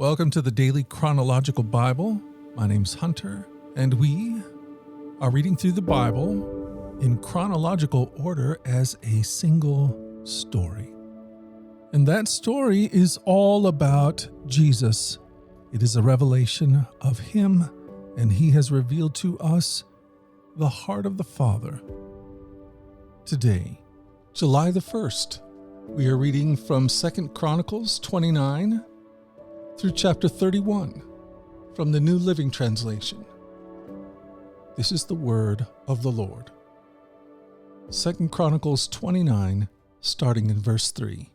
Welcome to the Daily Chronological Bible. My name's Hunter, and we are reading through the Bible in chronological order as a single story. And that story is all about Jesus. It is a revelation of Him, and He has revealed to us the heart of the Father. Today, July the 1st, we are reading from 2 Chronicles 29 through chapter 31 from the New Living Translation. This is the word of the Lord. 2 Chronicles 29, starting in verse 3.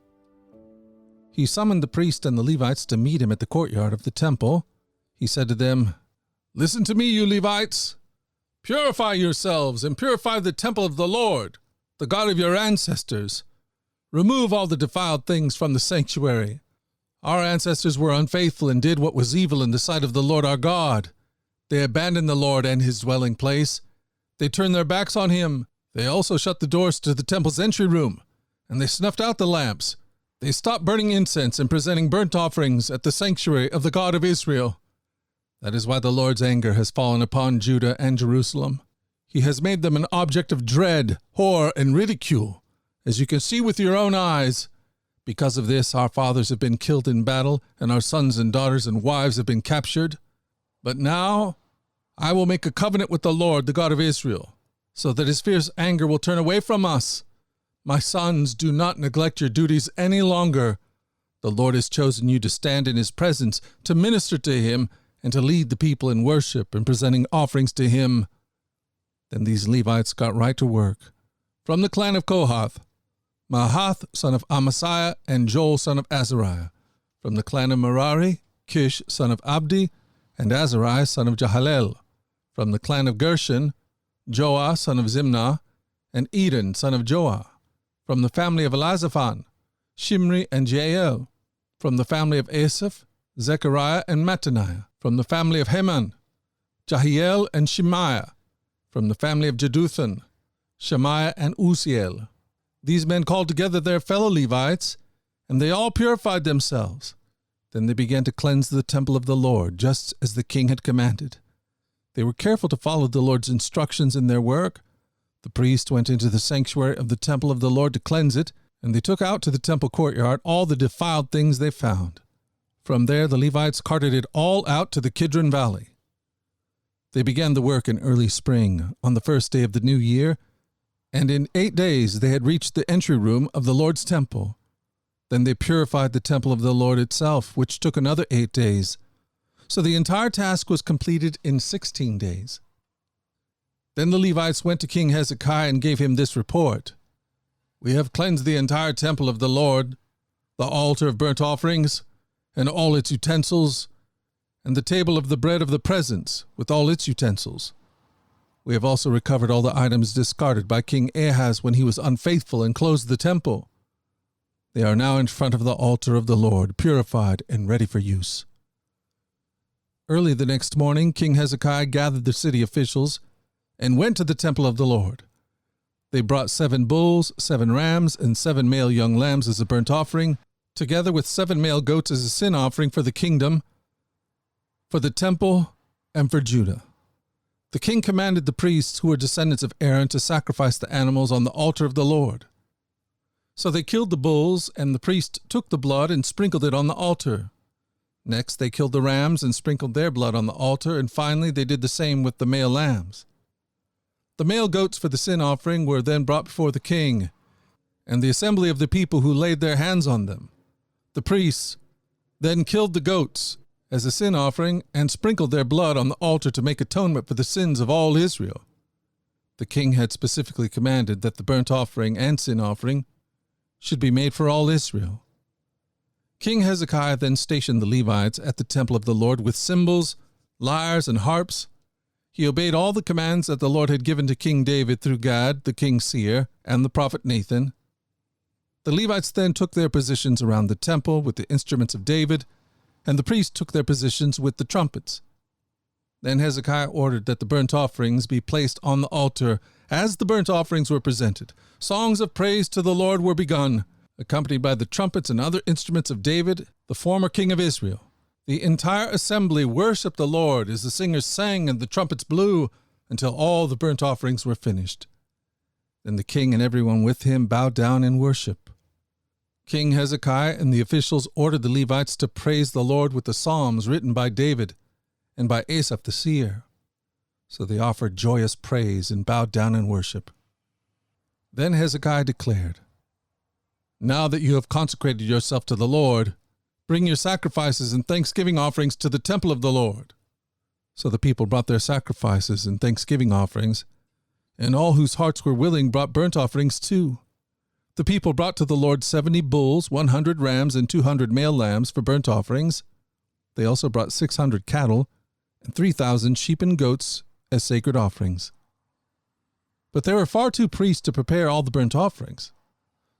He summoned the priest and the Levites to meet him at the courtyard of the temple. He said to them, "Listen to me, you Levites. Purify yourselves and purify the temple of the Lord, the God of your ancestors. Remove all the defiled things from the sanctuary. Our ancestors were unfaithful and did what was evil in the sight of the Lord our God. They abandoned the Lord and His dwelling place. They turned their backs on Him. They also shut the doors to the temple's entry room, and they snuffed out the lamps. They stopped burning incense and presenting burnt offerings at the sanctuary of the God of Israel. That is why the Lord's anger has fallen upon Judah and Jerusalem. He has made them an object of dread, horror, and ridicule, as you can see with your own eyes. Because of this, our fathers have been killed in battle, and our sons and daughters and wives have been captured. But now I will make a covenant with the Lord, the God of Israel, so that His fierce anger will turn away from us. My sons, do not neglect your duties any longer. The Lord has chosen you to stand in His presence, to minister to Him, and to lead the people in worship and presenting offerings to Him." Then these Levites got right to work. From the clan of Kohath, Mahath son of Amasaiah and Joel son of Azariah. From the clan of Merari, Kish son of Abdi and Azariah son of Jahalel. From the clan of Gershon, Joah son of Zimnah and Eden son of Joah. From the family of Elazaphan, Shimri and Jael. From the family of Asaph, Zechariah and Mattaniah. From the family of Heman, Jahiel and Shemaiah. From the family of Jeduthun, Shemaiah and Uziel. These men called together their fellow Levites, and they all purified themselves. Then they began to cleanse the temple of the Lord, just as the king had commanded. They were careful to follow the Lord's instructions in their work. The priest went into the sanctuary of the temple of the Lord to cleanse it, and they took out to the temple courtyard all the defiled things they found. From there the Levites carted it all out to the Kidron Valley. They began the work in early spring, on the first day of the new year, and in 8 days they had reached the entry room of the Lord's temple. Then they purified the temple of the Lord itself, which took another 8 days. So the entire task was completed in 16 days. Then the Levites went to King Hezekiah and gave him this report: "We have cleansed the entire temple of the Lord, the altar of burnt offerings, and all its utensils, and the table of the bread of the presence, with all its utensils. We have also recovered all the items discarded by King Ahaz when he was unfaithful and closed the temple. They are now in front of the altar of the Lord, purified and ready for use." Early the next morning, King Hezekiah gathered the city officials and went to the temple of the Lord. They brought 7 bulls, 7 rams, and 7 male young lambs as a burnt offering, together with 7 male goats as a sin offering for the kingdom, for the temple, and for Judah. The king commanded the priests, who were descendants of Aaron, to sacrifice the animals on the altar of the Lord. So they killed the bulls, and the priest took the blood and sprinkled it on the altar. Next they killed the rams and sprinkled their blood on the altar, and finally they did the same with the male lambs. The male goats for the sin offering were then brought before the king, and the assembly of the people who laid their hands on them. The priests then killed the goats as a sin offering and sprinkled their blood on the altar to make atonement for the sins of all Israel. The king had specifically commanded that the burnt offering and sin offering should be made for all Israel. King Hezekiah then stationed the Levites at the temple of the Lord with cymbals, lyres, and harps. He obeyed all the commands that the Lord had given to King David through Gad, the king's seer, and the prophet Nathan. The Levites then took their positions around the temple with the instruments of David, and the priests took their positions with the trumpets. Then Hezekiah ordered that the burnt offerings be placed on the altar as the burnt offerings were presented. Songs of praise to the Lord were begun, accompanied by the trumpets and other instruments of David, the former king of Israel. The entire assembly worshiped the Lord as the singers sang and the trumpets blew until all the burnt offerings were finished. Then the king and everyone with him bowed down in worship. King Hezekiah and the officials ordered the Levites to praise the Lord with the psalms written by David and by Asaph the seer. So they offered joyous praise and bowed down in worship. Then Hezekiah declared, "Now that you have consecrated yourself to the Lord, bring your sacrifices and thanksgiving offerings to the temple of the Lord." So the people brought their sacrifices and thanksgiving offerings, and all whose hearts were willing brought burnt offerings too. The people brought to the Lord 70 bulls, 100 rams, and 200 male lambs for burnt offerings. They also brought 600 cattle and 3,000 sheep and goats as sacred offerings. But there were far too priests to prepare all the burnt offerings.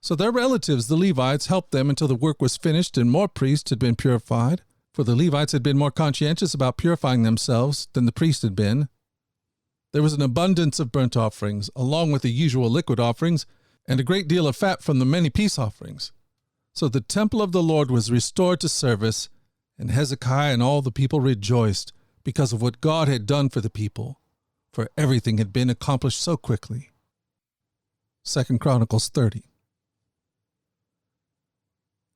So their relatives, the Levites, helped them until the work was finished and more priests had been purified, for the Levites had been more conscientious about purifying themselves than the priests had been. There was an abundance of burnt offerings, along with the usual liquid offerings, and a great deal of fat from the many peace offerings. So the temple of the Lord was restored to service, and Hezekiah and all the people rejoiced because of what God had done for the people, for everything had been accomplished so quickly. 2 Chronicles 30.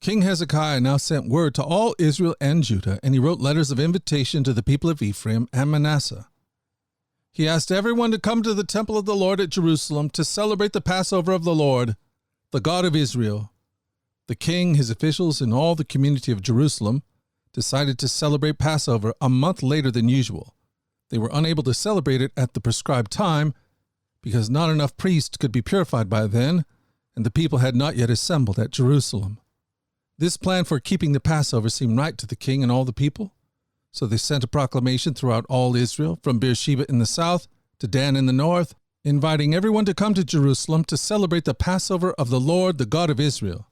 King Hezekiah now sent word to all Israel and Judah, and he wrote letters of invitation to the people of Ephraim and Manasseh. He asked everyone to come to the temple of the Lord at Jerusalem to celebrate the Passover of the Lord, the God of Israel. The king, his officials, and all the community of Jerusalem decided to celebrate Passover a month later than usual. They were unable to celebrate it at the prescribed time because not enough priests could be purified by then, and the people had not yet assembled at Jerusalem. This plan for keeping the Passover seemed right to the king and all the people, so they sent a proclamation throughout all Israel, from Beersheba in the south to Dan in the north, inviting everyone to come to Jerusalem to celebrate the Passover of the Lord, the God of Israel.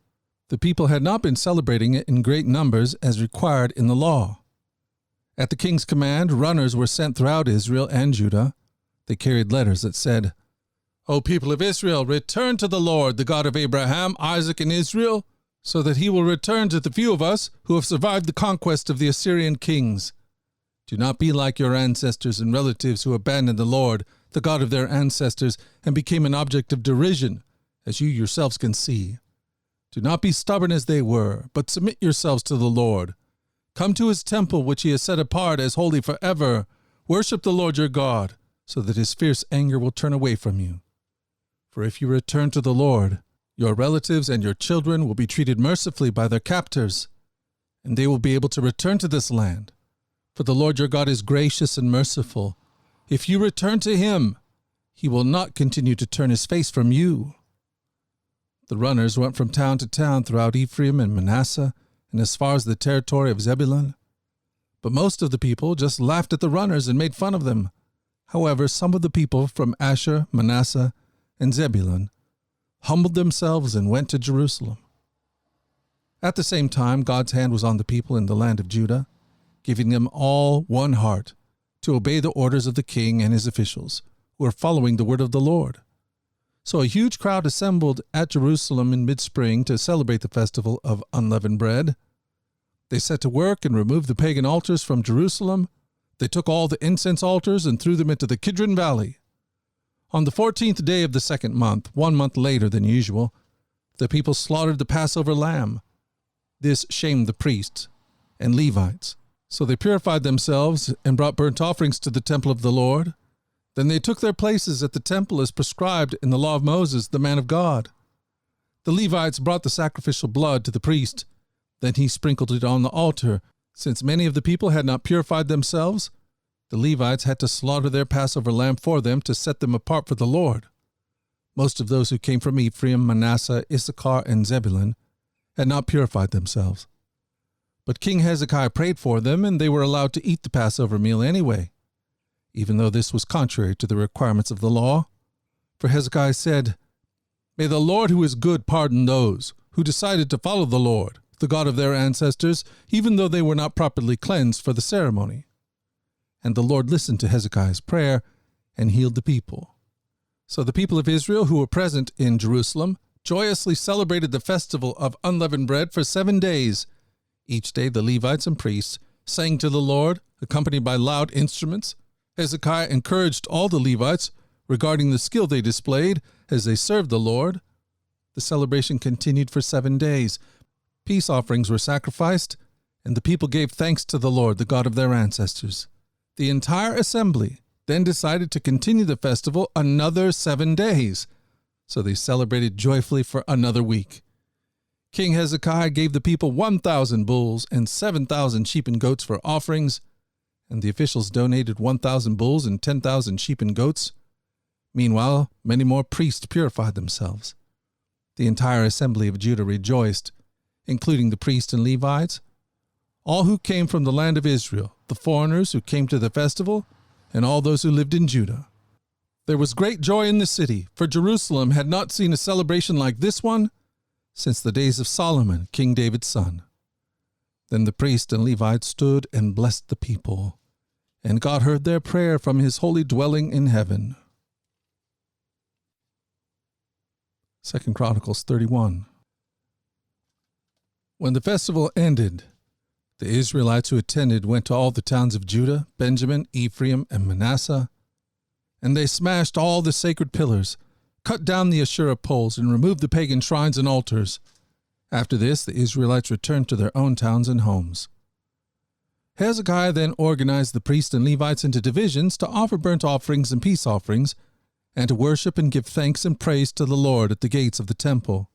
The people had not been celebrating it in great numbers as required in the law. At the king's command, runners were sent throughout Israel and Judah. They carried letters that said, "O people of Israel, return to the Lord, the God of Abraham, Isaac, and Israel, so that he will return to the few of us who have survived the conquest of the Assyrian kings. Do not be like your ancestors and relatives who abandoned the Lord, the God of their ancestors, and became an object of derision, as you yourselves can see. Do not be stubborn as they were, but submit yourselves to the Lord. Come to his temple, which he has set apart as holy forever. Worship the Lord your God, so that his fierce anger will turn away from you. For if you return to the Lord, your relatives and your children will be treated mercifully by their captors, and they will be able to return to this land. For the Lord your God is gracious and merciful. If you return to him, he will not continue to turn his face from you." The runners went from town to town throughout Ephraim and Manasseh, and as far as the territory of Zebulun. But most of the people just laughed at the runners and made fun of them. However, some of the people from Asher, Manasseh, and Zebulun humbled themselves and went to Jerusalem. At the same time, God's hand was on the people in the land of Judah, giving them all one heart to obey the orders of the king and his officials, who were following the word of the Lord. So a huge crowd assembled at Jerusalem in mid-spring to celebrate the festival of unleavened bread. They set to work and removed the pagan altars from Jerusalem. They took all the incense altars and threw them into the Kidron Valley. On the 14th day of the second month, 1 month later than usual, the people slaughtered the Passover lamb. This shamed the priests and Levites, so they purified themselves and brought burnt offerings to the temple of the Lord. Then they took their places at the temple as prescribed in the law of Moses, the man of God. The Levites brought the sacrificial blood to the priest. Then he sprinkled it on the altar. Since many of the people had not purified themselves, the Levites had to slaughter their Passover lamb for them to set them apart for the Lord. Most of those who came from Ephraim, Manasseh, Issachar, and Zebulun had not purified themselves. But King Hezekiah prayed for them, and they were allowed to eat the Passover meal anyway, even though this was contrary to the requirements of the law. For Hezekiah said, "May the Lord who is good pardon those who decided to follow the Lord, the God of their ancestors, even though they were not properly cleansed for the ceremony." And the Lord listened to Hezekiah's prayer and healed the people. So the people of Israel who were present in Jerusalem joyously celebrated the festival of unleavened bread for 7 days. Each day the Levites and priests sang to the Lord, accompanied by loud instruments. Hezekiah encouraged all the Levites regarding the skill they displayed as they served the Lord. The celebration continued for 7 days. Peace offerings were sacrificed, and the people gave thanks to the Lord, the God of their ancestors. The entire assembly then decided to continue the festival another 7 days, so they celebrated joyfully for another week. King Hezekiah gave the people 1,000 bulls and 7,000 sheep and goats for offerings, and the officials donated 1,000 bulls and 10,000 sheep and goats. Meanwhile, many more priests purified themselves. The entire assembly of Judah rejoiced, including the priests and Levites, all who came from the land of Israel, the foreigners who came to the festival, and all those who lived in Judah. There was great joy in the city, for Jerusalem had not seen a celebration like this one since the days of Solomon, King David's son. Then the priests and Levites stood and blessed the people, and God heard their prayer from his holy dwelling in heaven. 2 Chronicles 31. When the festival ended, the Israelites who attended went to all the towns of Judah, Benjamin, Ephraim, and Manasseh, and they smashed all the sacred pillars, cut down the Asherah poles, and removed the pagan shrines and altars. After this, the Israelites returned to their own towns and homes. Hezekiah then organized the priests and Levites into divisions to offer burnt offerings and peace offerings, and to worship and give thanks and praise to the Lord at the gates of the temple.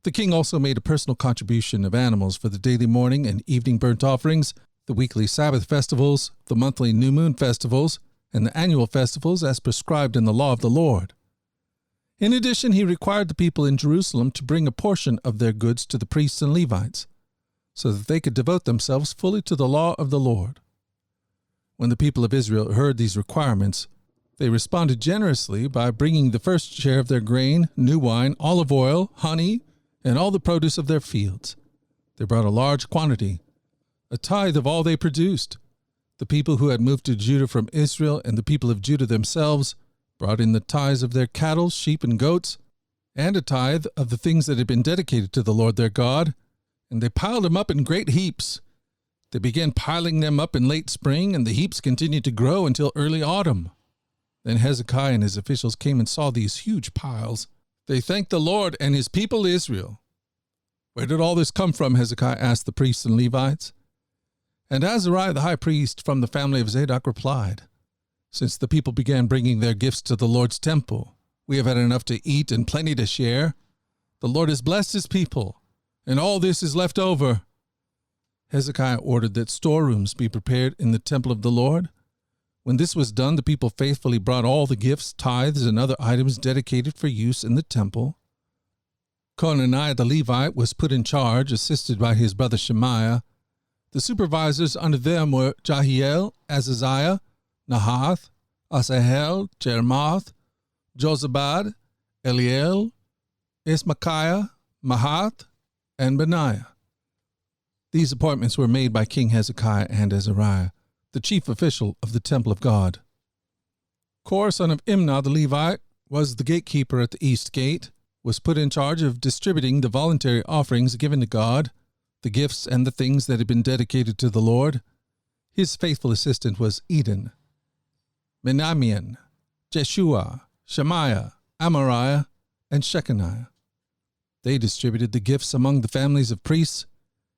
The king also made a personal contribution of animals for the daily morning and evening burnt offerings, the weekly Sabbath festivals, the monthly new moon festivals, and the annual festivals as prescribed in the law of the Lord. In addition, he required the people in Jerusalem to bring a portion of their goods to the priests and Levites, so that they could devote themselves fully to the law of the Lord. When the people of Israel heard these requirements, they responded generously by bringing the first share of their grain, new wine, olive oil, honey, and all the produce of their fields. They brought a large quantity, a tithe of all they produced. The people who had moved to Judah from Israel and the people of Judah themselves brought in the tithes of their cattle, sheep, and goats, and a tithe of the things that had been dedicated to the Lord their God, and they piled them up in great heaps. They began piling them up in late spring, and the heaps continued to grow until early autumn. Then Hezekiah and his officials came and saw these huge piles. They thanked the Lord and his people Israel. "Where did all this come from?" Hezekiah asked the priests and Levites. And Azariah the high priest from the family of Zadok replied, "Since the people began bringing their gifts to the Lord's temple, we have had enough to eat and plenty to share. The Lord has blessed his people, and all this is left over." Hezekiah ordered that storerooms be prepared in the temple of the Lord. When this was done, the people faithfully brought all the gifts, tithes, and other items dedicated for use in the temple. Conaniah the Levite was put in charge, assisted by his brother Shemaiah. The supervisors under them were Jahiel, Azaziah, Nahath, Asahel, Jermoth, Jozabad, Eliel, Ismachiah, Mahath, and Benaiah. These appointments were made by King Hezekiah and Azariah, the chief official of the temple of God. Kor, son of Imnah the Levite, was the gatekeeper at the east gate, was put in charge of distributing the voluntary offerings given to God, the gifts and the things that had been dedicated to the Lord. His faithful assistant was Eden, Menamian, Jeshua, Shemaiah, Amariah, and Shechaniah. They distributed the gifts among the families of priests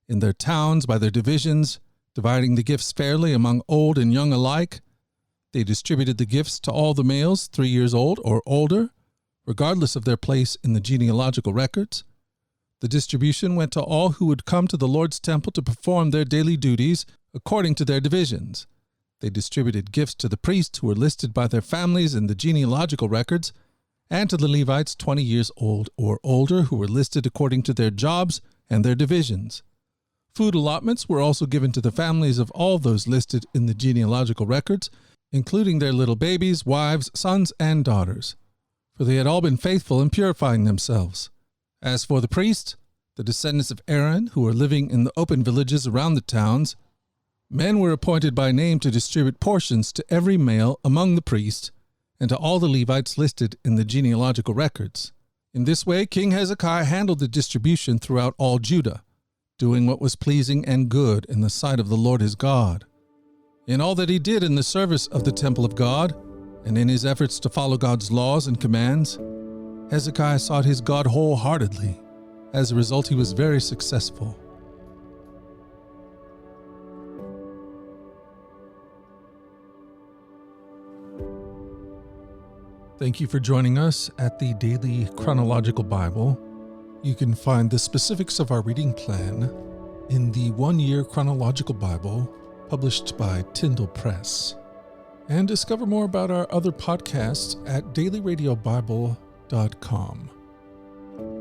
in their towns by their divisions, dividing the gifts fairly among old and young alike. They distributed the gifts to all the males 3 years old or older, regardless of their place in the genealogical records. The distribution went to all who would come to the Lord's temple to perform their daily duties according to their divisions. They distributed gifts to the priests who were listed by their families in the genealogical records, and to the Levites 20 years old or older who were listed according to their jobs and their divisions. Food allotments were also given to the families of all those listed in the genealogical records, including their little babies, wives, sons, and daughters, for they had all been faithful in purifying themselves. As for the priests, the descendants of Aaron, who were living in the open villages around the towns, men were appointed by name to distribute portions to every male among the priests and to all the Levites listed in the genealogical records. In this way, King Hezekiah handled the distribution throughout all Judah, doing what was pleasing and good in the sight of the Lord his God. In all that he did in the service of the temple of God, and in his efforts to follow God's laws and commands, Hezekiah sought his God wholeheartedly. As a result, he was very successful. Thank you for joining us at the Daily Chronological Bible. You can find the specifics of our reading plan in the one-year Chronological Bible published by Tyndale Press. And discover more about our other podcasts at dailyradiobible.com,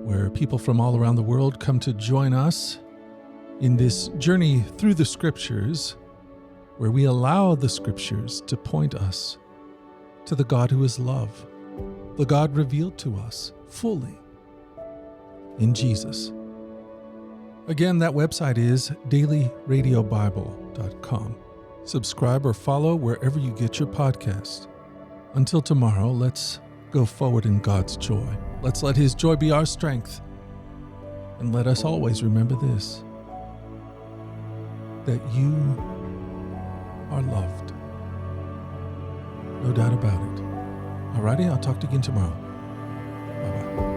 where people from all around the world come to join us in this journey through the Scriptures, where we allow the Scriptures to point us to the God who is love, the God revealed to us fully in Jesus. Again, that website is dailyradiobible.com. Subscribe or follow wherever you get your podcasts. Until tomorrow, let's go forward in God's joy. Let's let his joy be our strength. And let us always remember this, that you are loved. No doubt about it. Alrighty, I'll talk to you again tomorrow. Bye-bye.